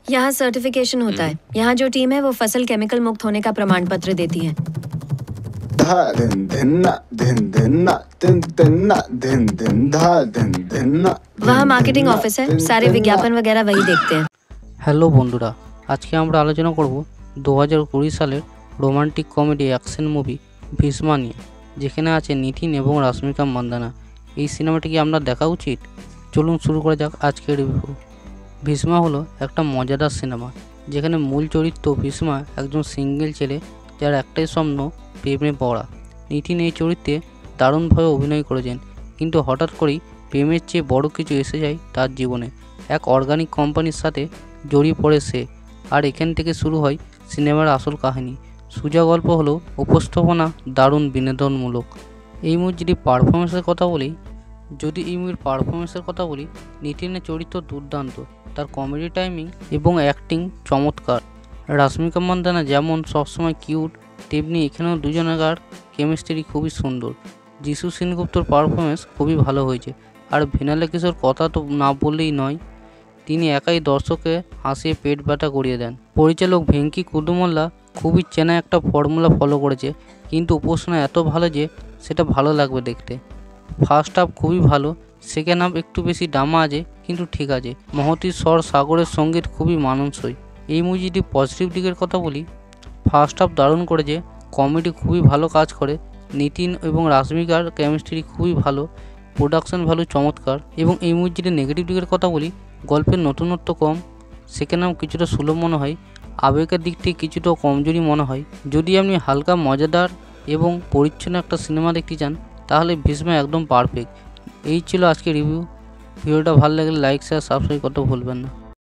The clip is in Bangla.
यहाँ सर्टिफिकेशन होता है। यहाँ जो टीम है वो फसल केमिकल मुक्त होने का प्रमाण पत्र देती है। वहाँ मार्केटिंग ऑफिस है, सारे विज्ञापन वगैरह वही देखते हैं। হ্যালো বন্ধুরা, আজকে আমরা আলোচনা করব 2020 সালের romantic comedy action movie Bhishma নিয়ে, যেখানে আছে নিতিন এবং রাশ্মিকা মান্দানা। এই সিনেমাটি কি আমরা দেখা উচিত? চলুন শুরু করা যাক আজকের রিভিউ। ভীষ্মা হলো একটা মজাদার সিনেমা, যেখানে মূল চরিত্র ভীষ্মা একজন সিঙ্গেল ছেলে যার একটাই স্বপ্ন প্রেমে পড়া। নিতিন এই চরিত্রে দারুণভাবে অভিনয় করেছেন, কিন্তু হঠাৎ করেই প্রেমের চেয়ে বড় কিছু এসে যায় তার জীবনে। এক অর্গানিক কোম্পানির সাথে জড়িয়ে পড়ে সে, আর এখান থেকে শুরু হয় সিনেমার আসল কাহিনী। সোজা গল্প হলো উপস্থাপনা দারুণ বিনোদনমূলক। এই মুভির পারফরমেন্সের কথা বলি, নিতিনের চরিত্র দুর্দান্ত, তার কমেডি টাইমিং এবং অ্যাক্টিং চমৎকার। রাশ্মিকা মান্দানা যেমন সবসময় কিউট, তেমনি এখানেও দুজনের কেমিস্ট্রি খুবই সুন্দর। যিশু সেনগুপ্তর পারফরমেন্স খুবই ভালো হয়েছে, আর ভিনালে কিশোর কথা তো না বললেই নয়, তিনি একাই দর্শককে হাসিয়ে পেট ব্যথা করিয়ে দেন। পরিচালক ভেঙ্কি কুদুমল্লা খুবই চেনা একটা ফর্মুলা ফলো করেছে, কিন্তু উপস্থাপনা এত ভালো যে সেটা ভালো লাগবে দেখতে। ফার্স্ট হাফ খুবই ভালো, সেকেন্ড হাফ একটু বেশি ডামা আছে, কিন্তু ঠিক আছে। মহতির স্বর, সাগরের সঙ্গীত খুবই মানানসই। এই মুভিটি পজিটিভ দিকের কথা বলি, ফার্স্ট হাফ দারুণ করেছে, কমেডি খুবই ভালো কাজ করে, নিতিন এবং রাশ্মিকার কেমিস্ট্রি খুবই ভালো, প্রোডাকশন ভ্যালু চমৎকার। এবং এই মুভিটির নেগেটিভ দিকের কথা বলি, গল্পের নতুনত্ব কম, সেকেন্ড হাফ কিছুটা সুলভ মনে হয়, আবেগের দিক থেকে কিছুটা কমজোরি মনে হয়। যদি আপনি হালকা মজাদার এবং পরিচ্ছন্ন একটা সিনেমা দেখতে চান, তাহলে ভীষ্মা একদম পারফেক্ট। এই ছিল আজকের রিভিউ। ভিডিওটা ভালো লাগলে লাইক, শেয়ার, সাবস্ক্রাইব করতে ভুলবেন না।